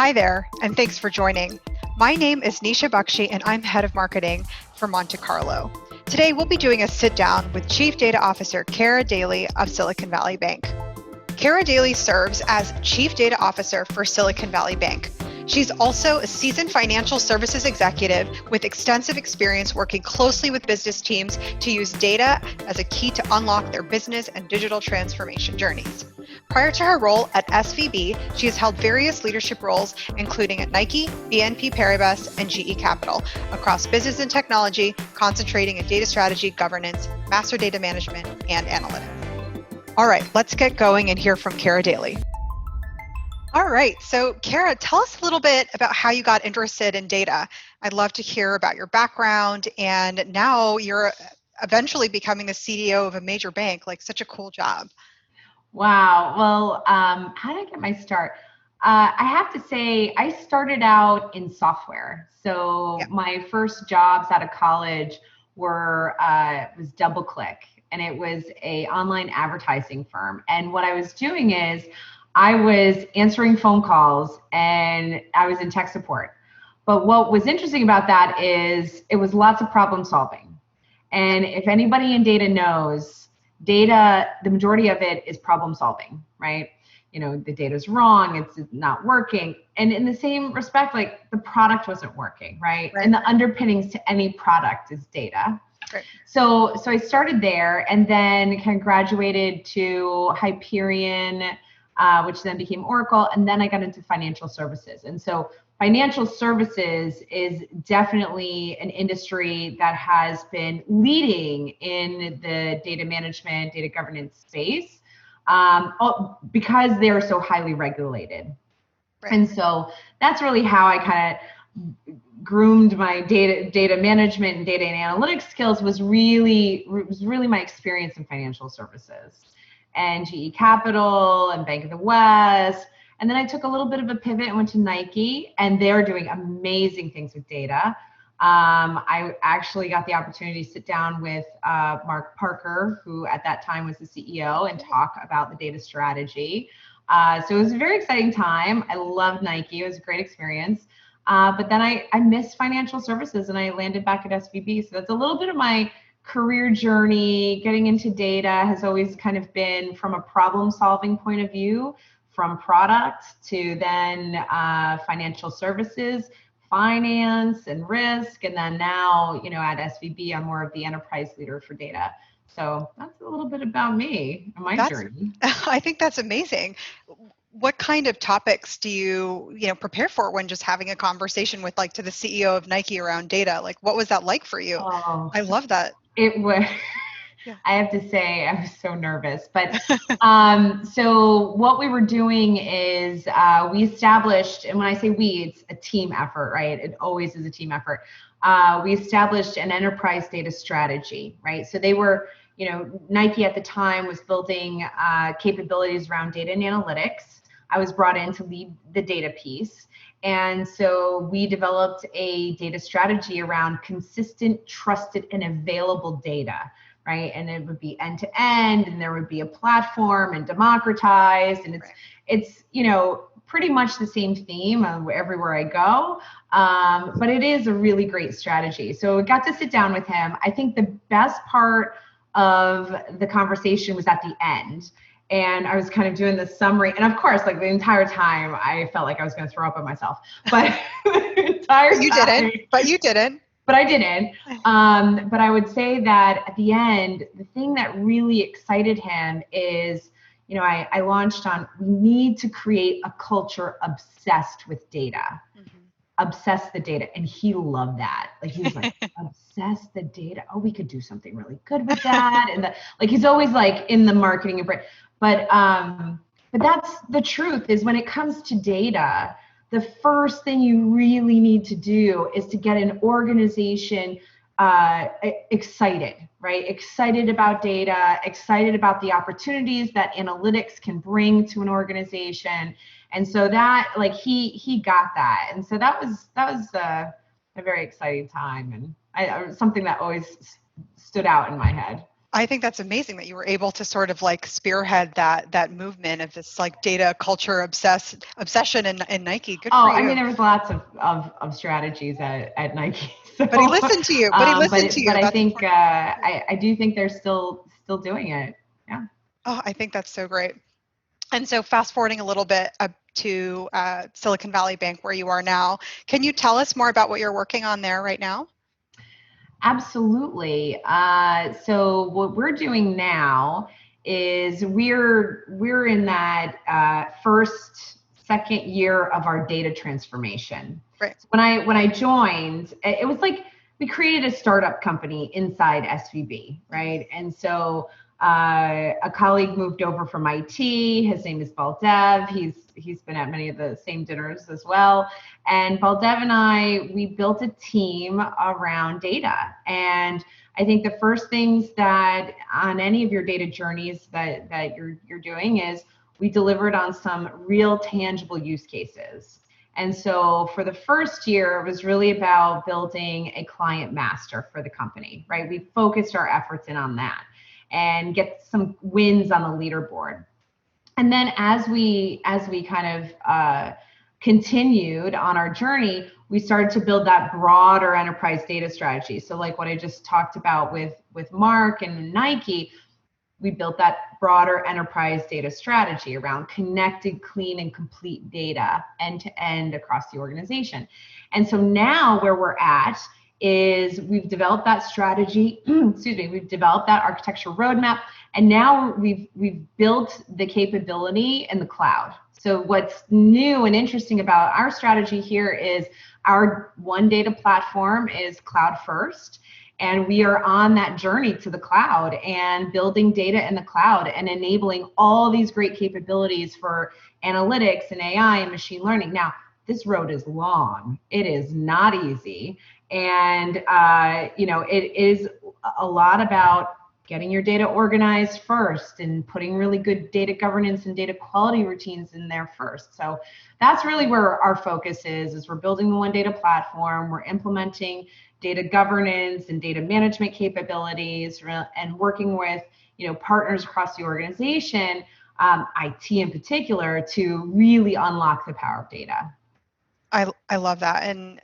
Hi there, and thanks for joining. My name is Nisha Bakshi, and I'm head of marketing for Monte Carlo. Today, we'll be doing a sit down with Chief Data Officer Cara Dailey of Silicon Valley Bank. Cara Dailey serves as Chief Data Officer for Silicon Valley Bank. She's also a seasoned financial services executive with extensive experience working closely with business teams to use data as a key to unlock their business and digital transformation journeys. Prior to her role at SVB, she has held various leadership roles, including at Nike, BNP Paribas, and GE Capital, across business and technology, concentrating in data strategy, governance, master data management, and analytics. All right, let's get going and hear from Cara Dailey. All right, so Cara, tell us a little bit about how you got interested in data. I'd love to hear about your background, and now you're eventually becoming the CTO of a major bank. Like, such a cool job. Wow. Well, how did I get my start? I have to say, I started out in software. So my first jobs out of college was DoubleClick, and it was a online advertising firm. And what I was doing is I was answering phone calls and I was in tech support. But what was interesting about that is it was lots of problem solving. And if anybody in data knows, data, the majority of it is problem solving, right? You know, the data's wrong, it's not working. And in the same respect, like the product wasn't working, right? And the underpinnings to any product is data. Right. So I started there and then kind of graduated to Hyperion, which then became Oracle. And then I got into financial services. And so financial services is definitely an industry that has been leading in the data management, data governance space because they're so highly regulated. Right. And so that's really how I kind of groomed my data management and data and analytics skills was really my experience in financial services and GE Capital and Bank of the West. And then I took a little bit of a pivot and went to Nike, and they're doing amazing things with data. I actually got the opportunity to sit down with Mark Parker, who at that time was the CEO, and talk about the data strategy. So it was a very exciting time. I loved Nike. It was a great experience. But then I missed financial services and I landed back at SVB. So that's a little bit of my career journey. Getting into data has always kind of been from a problem solving point of view, from product to then financial services, finance and risk. And then now, you know, at SVB, I'm more of the enterprise leader for data. So that's a little bit about me and my journey. I think that's amazing. What kind of topics do you prepare for when just having a conversation with like to the CEO of Nike around data? Like, what was that like for you? Oh, I love that. It was. Yeah. I have to say, I was so nervous. But so what we were doing is we established, and when I say we, it's a team effort, right? It always is a team effort. We established an enterprise data strategy, right? So they were, Nike at the time was building capabilities around data and analytics. I was brought in to lead the data piece. And so we developed a data strategy around consistent, trusted, and available data, right? And it would be end to end, and there would be a platform and democratized. And it's pretty much the same theme everywhere I go. But it is a really great strategy. So I got to sit down with him. I think the best part of the conversation was at the end. And I was kind of doing the summary. And of course, like the entire time, I felt like I was going to throw up on myself. But the entire time. You didn't. But I didn't. But I would say that at the end, the thing that really excited him is, I launched on, we need to create a culture obsessed with data. Obsess the data. And he loved that. Like, he was like, obsess the data. Oh, we could do something really good with that. And he's always like in the marketing and but that's the truth, is when it comes to data, the first thing you really need to do is to get an organization excited, right? Excited about data, excited about the opportunities that analytics can bring to an organization. And so that, like, he got that. And so that was a very exciting time, and something that always stood out in my head. I think that's amazing that you were able to sort of like spearhead that movement of this like data culture obsession in Nike. Good Oh, for I mean, you. there was lots of strategies at Nike. So, But he listened to you. But he listened to but you. I That's think important. I do think they're still doing it. Yeah. Oh, I think that's so great. And so fast forwarding a little bit up to Silicon Valley Bank, where you are now, can you tell us more about what you're working on there right now? Absolutely. So what we're doing now is we're in that second year of our data transformation. Right. So when I joined, it was like we created a startup company inside SVB, right? And so a colleague moved over from IT. His name is Baldev. He's been at many of the same dinners as well. And Baldev and I, we built a team around data. And I think the first things that on any of your data journeys that you're doing is we delivered on some real tangible use cases. And so for the first year, it was really about building a client master for the company, right? We focused our efforts in on that and get some wins on the leaderboard. And then as we kind of continued on our journey, we started to build that broader enterprise data strategy. So like what I just talked about with Mark and Nike, we built that broader enterprise data strategy around connected, clean, and complete data end to end across the organization. And so now where we're at is we've developed that strategy, we've developed that architecture roadmap, and now we've built the capability in the cloud. So what's new and interesting about our strategy here is our one data platform is cloud first. And we are on that journey to the cloud and building data in the cloud and enabling all these great capabilities for analytics and AI and machine learning. Now, this road is long. It is not easy. And, it is a lot about getting your data organized first and putting really good data governance and data quality routines in there first. So that's really where our focus is we're building the one data platform, we're implementing data governance and data management capabilities and working with partners across the organization, IT in particular, to really unlock the power of data. I love that. And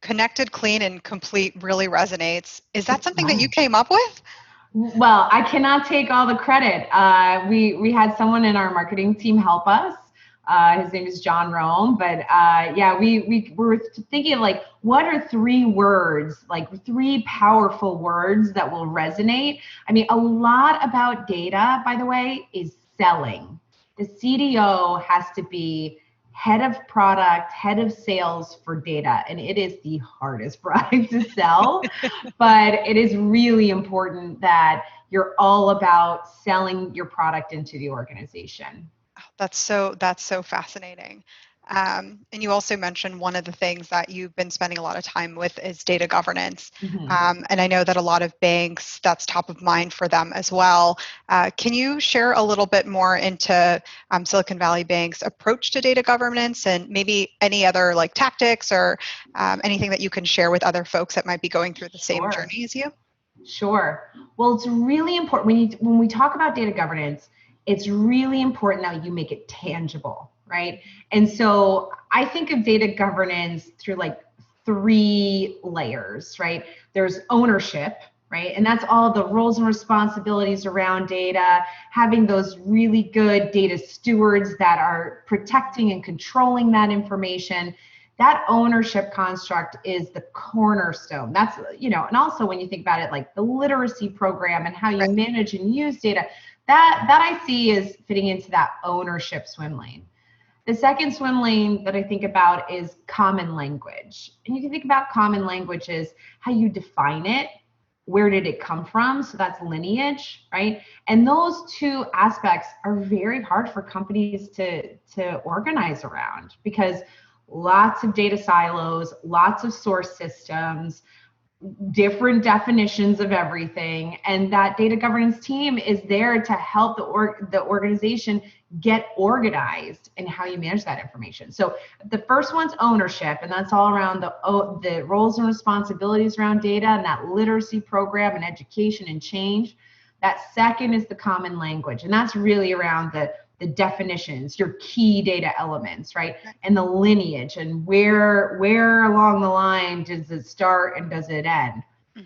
connected, clean, and complete really resonates. Is that something that you came up with? Well, I cannot take all the credit. We had someone in our marketing team help us. His name is John Rome, but we were thinking of like, what are three words, like three powerful words that will resonate? I mean, a lot about data, by the way, is selling. The CTO has to be head of product, head of sales for data, and it is the hardest product to sell, but it is really important that you're all about selling your product into the organization. That's so fascinating. And you also mentioned one of the things that you've been spending a lot of time with is data governance. Mm-hmm. And I know that a lot of banks, that's top of mind for them as well. Can you share a little bit more into Silicon Valley Bank's approach to data governance and maybe any other like tactics or anything that you can share with other folks that might be going through the same journey as you? Sure. Well, it's really important when we talk about data governance, it's really important that you make it tangible, right? And so I think of data governance through like three layers, right? There's ownership, right? And that's all the roles and responsibilities around data, having those really good data stewards that are protecting and controlling that information. That ownership construct is the cornerstone. That's, and also when you think about it, like the literacy program and how you manage and use data, that I see is fitting into that ownership swim lane. The second swim lane that I think about is common language. And you can think about common language as how you define it, where did it come from? So that's lineage, right? And those two aspects are very hard for companies to organize around because lots of data silos, lots of source systems, different definitions of everything, and that data governance team is there to help the organization get organized in how you manage that information. So the first one's ownership, and that's all around the roles and responsibilities around data and that literacy program and education and change. That second is the common language. And that's really around the definitions, your key data elements, right? And the lineage and where along the line does it start and does it end?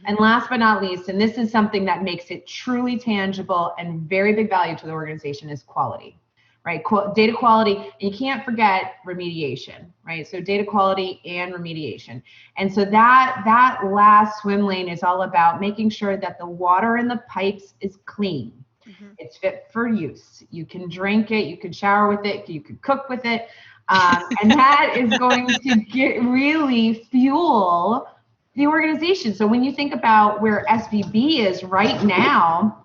And last but not least, and this is something that makes it truly tangible and very big value to the organization, is quality, right? Data quality, and you can't forget remediation, right? So data quality and remediation. And so that last swim lane is all about making sure that the water in the pipes is clean. It's fit for use. You can drink it, you can shower with it, you can cook with it. And that is going to really fuel the organization. So when you think about where SVB is right now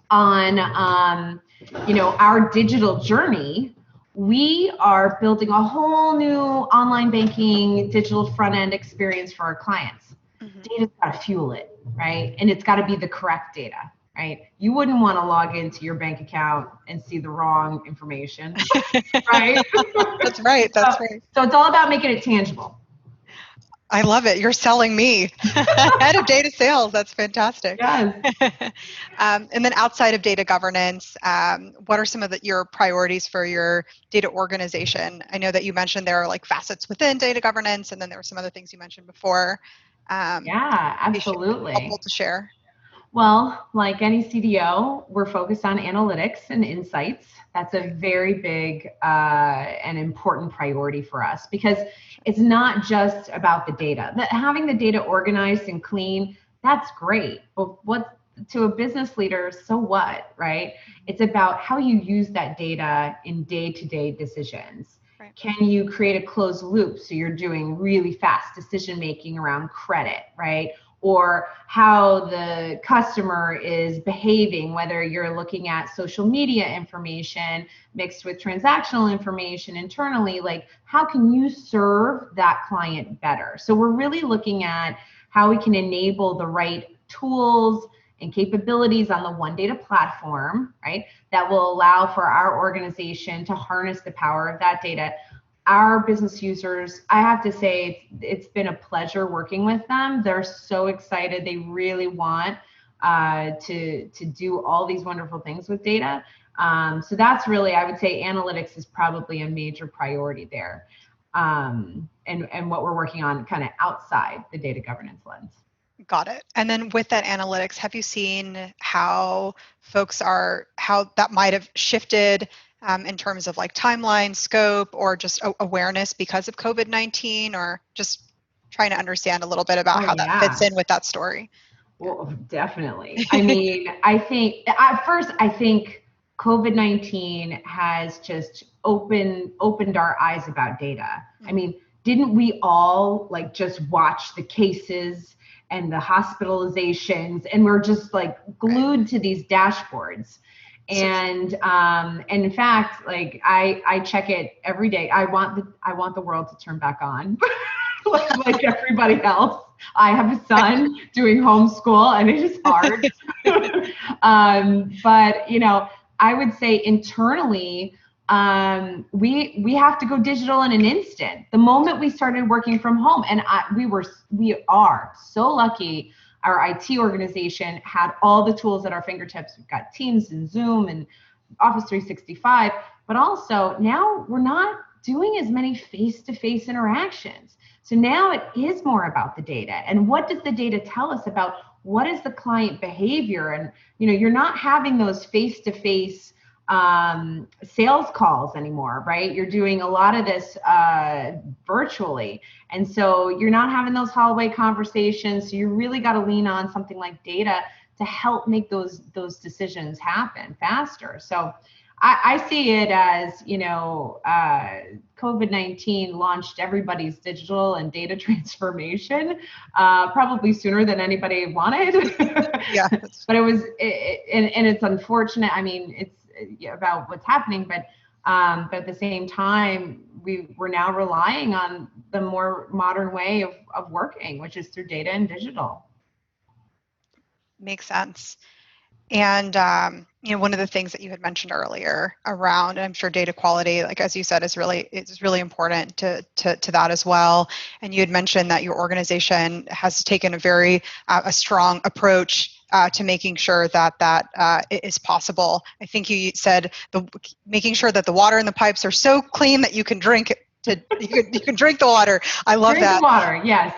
on, our digital journey, we are building a whole new online banking digital front end experience for our clients. Data's got to fuel it, right? And it's got to be the correct data, right? You wouldn't want to log into your bank account and see the wrong information, right? That's right. So it's all about making it tangible. I love it. You're selling me. Head of data sales. That's fantastic. Yes. And then outside of data governance, what are some of your priorities for your data organization? I know that you mentioned there are like facets within data governance, and then there were some other things you mentioned before. Yeah, absolutely. Helpful to share. Well, like any CDO, we're focused on analytics and insights. That's a very big and important priority for us, because it's not just about the data. Having the data organized and clean, that's great. But what to a business leader, so what, right? It's about how you use that data in day-to-day decisions. Right. Can you create a closed loop so you're doing really fast decision making around credit, right? Or how the customer is behaving, whether you're looking at social media information mixed with transactional information internally, like how can you serve that client better? So we're really looking at how we can enable the right tools and capabilities on the One Data platform, right? That will allow for our organization to harness the power of that data. Our business users, I have to say, it's been a pleasure working with them. They're so excited. They really want to do all these wonderful things with data. So that's really, I would say analytics is probably a major priority there. And what we're working on kind of outside the data governance lens. Got it. And then with that analytics, have you seen how that might have shifted in terms of like timeline, scope, or just awareness because of COVID-19, or just trying to understand a little bit about how that fits in with that story? Well, definitely. I mean, I think COVID-19 has just opened our eyes about data. I mean, didn't we all like just watch the cases and the hospitalizations, and we're just like glued to these dashboards? And in fact, like I check it every day. I want the world to turn back on, like everybody else. I have a son doing homeschool, and it is hard. But I would say internally, we have to go digital in an instant. The moment we started working from home, and we are so lucky. Our IT organization had all the tools at our fingertips. We've got Teams and Zoom and Office 365, but also now we're not doing as many face-to-face interactions. So now it is more about the data. And what does the data tell us about what is the client behavior? And you're not having those face-to-face sales calls anymore, right? You're doing a lot of this virtually. And so you're not having those hallway conversations. So you really got to lean on something like data to help make those decisions happen faster. So I see it as, COVID-19 launched everybody's digital and data transformation, probably sooner than anybody wanted. Yeah. But it's unfortunate. I mean, it's about what's happening, but at the same time, we're now relying on the more modern way of working, which is through data and digital. Makes sense. And one of the things that you had mentioned earlier around, and I'm sure data quality, like as you said, is really important to that as well. And you had mentioned that your organization has taken a very strong approach to making sure that is possible. I think you said making sure that the water in the pipes are so clean that you can drink it. You can drink the water. I love that. Drink the water, yes.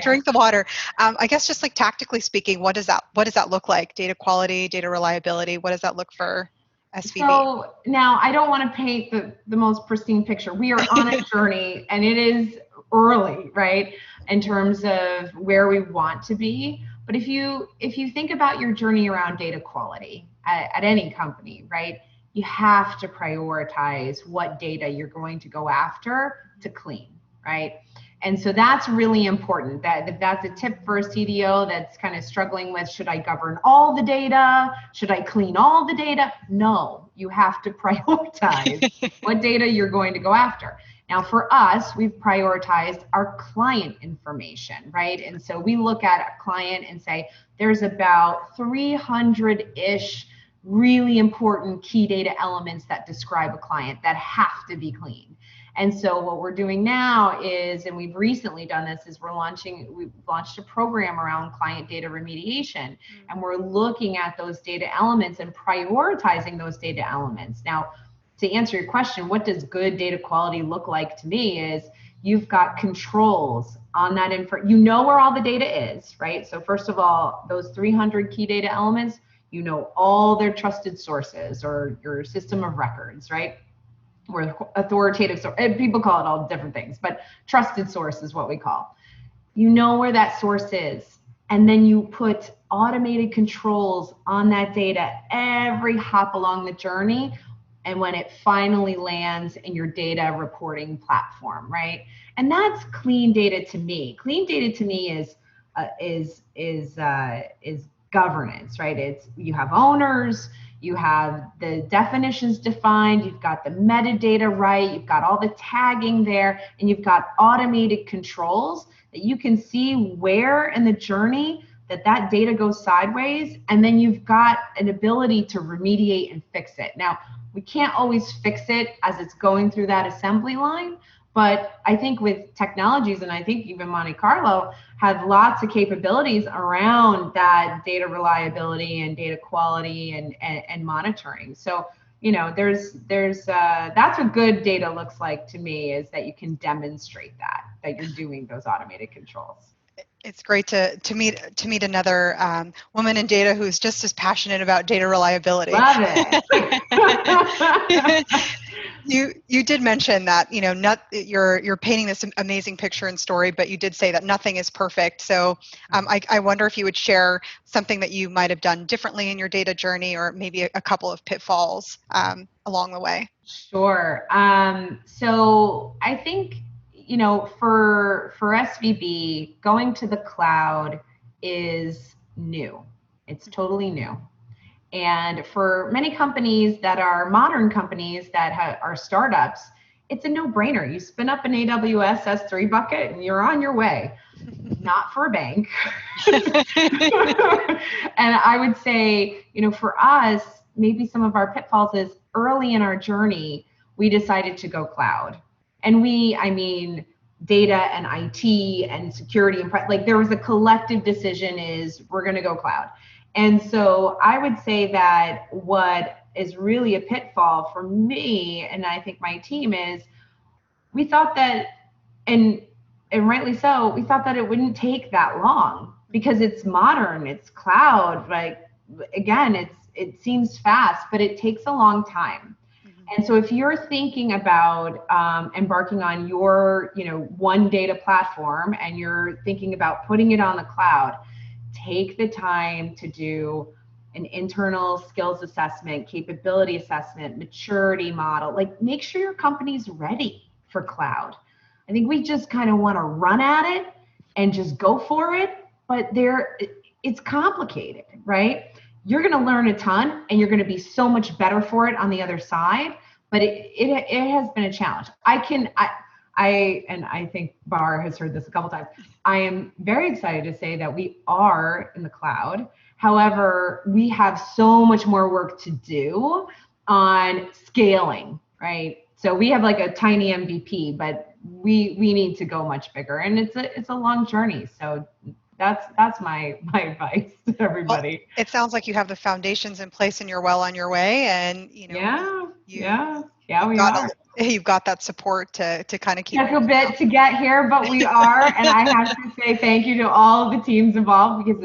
Drink the water. I guess just like tactically speaking, what does that look like? Data quality, data reliability. What does that look for SVB? So now I don't want to paint the most pristine picture. We are on a journey, and it is early, right, in terms of where we want to be. But if you think about your journey around data quality at any company, right, you have to prioritize what data you're going to go after to clean, right? And so that's really important. That's a tip for a CTO that's kind of struggling with, should I govern all the data? Should I clean all the data? No, you have to prioritize what data you're going to go after. Now, for us, we've prioritized our client information, right? And so we look at a client and say, there's about 300-ish really important key data elements that describe a client that have to be clean. And so what we're doing now is, and we've recently done this, is we've launched a program around client data remediation, and we're looking at those data elements and prioritizing those data elements. Now, to answer your question, what does good data quality look like to me is you've got controls on that info. You know where all the data is, right? So first of all, those 300 key data elements, you know all their trusted sources or your system of records, right? Or authoritative source. People call it all different things, but trusted source is what we call. You know where that source is, and then you put automated controls on that data every hop along the journey, and when it finally lands in your data reporting platform, right? And that's clean data to me. Clean data to me is governance, right? It's, you have owners, you have the definitions defined, you've got the metadata right, you've got all the tagging there, and you've got automated controls that you can see where in the journey that data goes sideways, and then you've got an ability to remediate and fix it. Now, we can't always fix it as it's going through that assembly line, but I think with technologies, and I think even Monte Carlo have lots of capabilities around that data reliability and data quality and monitoring. So, you know, that's what good data looks like to me, is that you can demonstrate that you're doing those automated controls. It's great to meet another woman in data who's just as passionate about data reliability. Love it. You did mention that, you know, you're painting this amazing picture and story, but you did say that nothing is perfect. So I wonder if you would share something that you might have done differently in your data journey, or maybe a couple of pitfalls along the way. Sure. So I think, you know, for SVB, going to the cloud is new. It's totally new. And for many companies that are modern companies that are startups, it's a no-brainer. You spin up an AWS S3 bucket and you're on your way. Not for a bank. And I would say, you know, for us, maybe some of our pitfalls is early in our journey, we decided to go cloud. And I mean, data and IT and security and like there was a collective decision is we're going to go cloud. And so I would say that what is really a pitfall for me, and I think my team, is we thought that, and rightly so, we thought that it wouldn't take that long because it's modern, it's cloud. Like, again, it seems fast, but it takes a long time. And so if you're thinking about embarking on your, you know, one data platform and you're thinking about putting it on the cloud, take the time to do an internal skills assessment, capability assessment, maturity model. Like, make sure your company's ready for cloud. I think we just kind of want to run at it and just go for it, but it's complicated, right? You're going to learn a ton and you're going to be so much better for it on the other side, but it has been a challenge. And I think Bar has heard this a couple times. I am very excited to say that we are in the cloud. However, we have so much more work to do on scaling, right? So we have like a tiny MVP, but we need to go much bigger, and it's a long journey. So that's my advice to Well, everybody. it sounds like you have the foundations in place and you're well on your way, and Yeah, you yeah, yeah, you've we got are. you've got that support to kind of keep Took a moving bit to get here, but we are, and I have to say thank you to all of the teams involved, because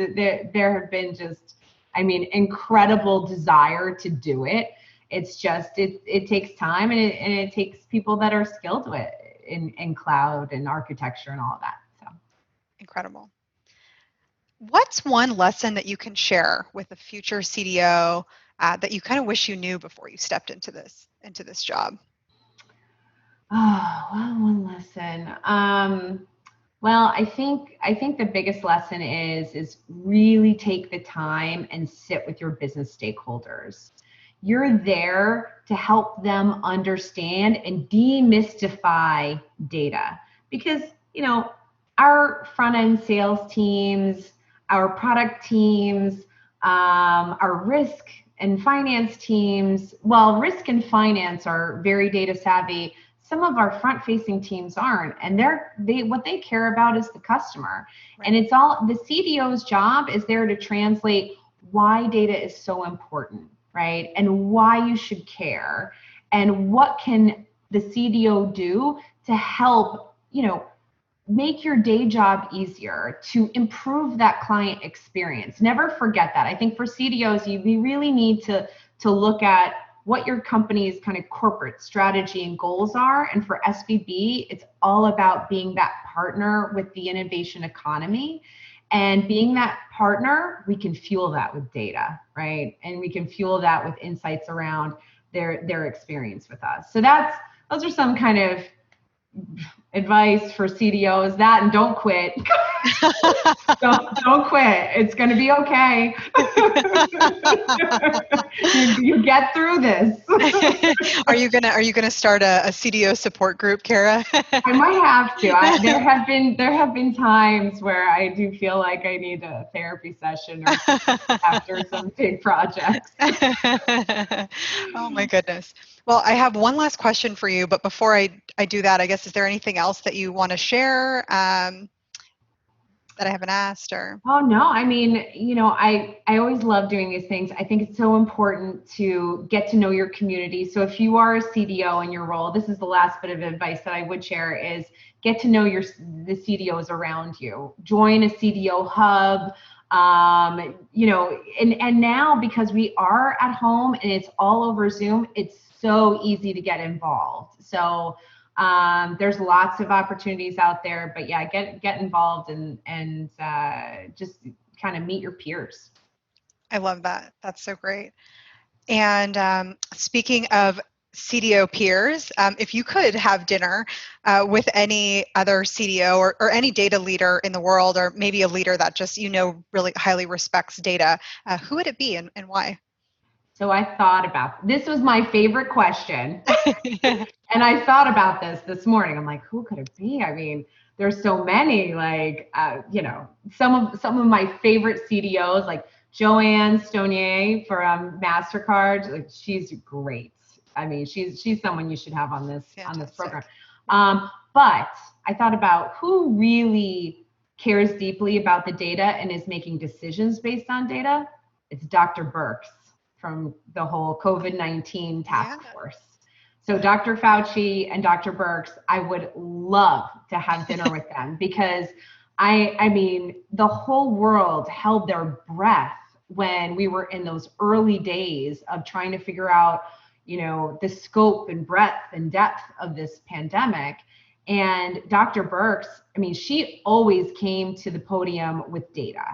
there have been just, I mean, incredible desire to do it. It's just it takes time, and it takes people that are skilled with in cloud and architecture and all of that. So. incredible. What's one lesson that you can share with a future CDO that you kind of wish you knew before you stepped into this job? Oh, well, one lesson. Well, I think the biggest lesson is really take the time and sit with your business stakeholders. You're there to help them understand and demystify data, because, our front end sales teams, our product teams, our risk and finance teams, well, risk and finance are very data savvy. Some of our front facing teams aren't, and what they care about is the customer. Right. And it's all the CDO's job is there to translate why data is so important, right? And why you should care, and what can the CDO do to help, make your day job easier, to improve that client experience. Never forget that. I think for CDOs, you really need to look at what your company's kind of corporate strategy and goals are. And for SVB, it's all about being that partner with the innovation economy. And being that partner, we can fuel that with data, right? And we can fuel that with insights around their experience with us. So those are some kind of advice for CDOs. That, and don't quit. don't quit. It's going to be okay. you get through this. Are you gonna start a CDO support group, Cara? I might have to. There have been times where I do feel like I need a therapy session or after some big projects. Oh my goodness. Well, I have one last question for you, but before I do that, I guess, is there anything else that you want to share that I haven't asked? Or Oh no, I mean, I always love doing these things. I think it's so important to get to know your community. So if you are a CDO in your role, this is the last bit of advice that I would share is get to know the CDOs around you. Join a CDO hub. And now, because we are at home and it's all over Zoom, it's so easy to get involved. So there's lots of opportunities out there, but yeah, get involved and just kind of meet your peers. I love that. That's so great. And speaking of CDO peers, if you could have dinner with any other CDO or any data leader in the world, or maybe a leader that just really highly respects data, who would it be and why? So I thought about this. Was my favorite question. And I thought about this morning. I'm like, who could it be? I mean, there's so many, like, some of my favorite CDOs, like Joanne Stonier from MasterCard. Like, she's great. I mean, she's someone you should have on this program. But I thought about who really cares deeply about the data and is making decisions based on data. It's Dr. Birx from the whole COVID-19 task force. So Dr. Fauci and Dr. Birx, I would love to have dinner with them, because I mean, the whole world held their breath when we were in those early days of trying to figure out, the scope and breadth and depth of this pandemic. And Dr. Birx, I mean, she always came to the podium with data.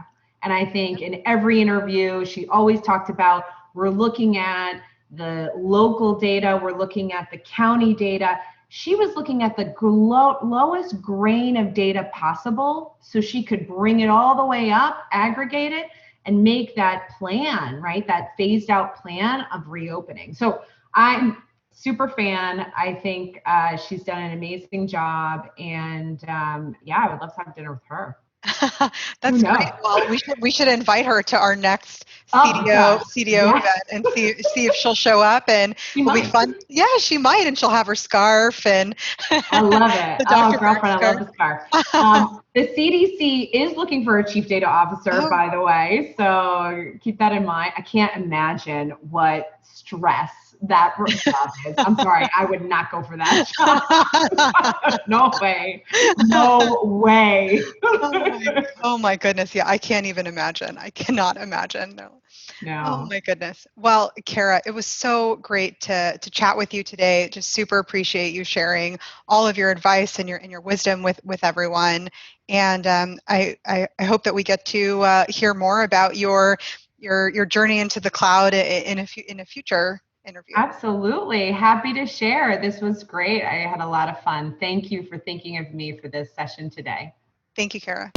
And I think in every interview, she always talked about, we're looking at the local data, we're looking at the county data. She was looking at the lowest grain of data possible, so she could bring it all the way up, aggregate it, and make that plan, right? That phased out plan of reopening. So I'm super fan. I think she's done an amazing job. And I would love to have dinner with her. Who That's great. knows? Well, we should invite her to our next Oh my gosh. CDO Yeah, event and see if she'll show up, and she it'll be might. fun. Yeah, she might, and she'll have her scarf and I love it. the Oh, Dr. Mark girlfriend, I love scarf. the scarf. The CDC is looking for a chief data officer, Oh. by the way. So keep that in mind. I can't imagine what stress that job is. I'm sorry, I would not go for that job. No way. No way. Oh my goodness. Yeah, I can't even imagine. I cannot imagine. No. Oh No. my goodness. Well, Cara, it was so great to chat with you today. Just super appreciate you sharing all of your advice and your wisdom with everyone. And I hope that we get to hear more about your journey into the cloud in a future interview. Absolutely. Happy to share. This was great. I had a lot of fun. Thank you for thinking of me for this session today. Thank you, Cara.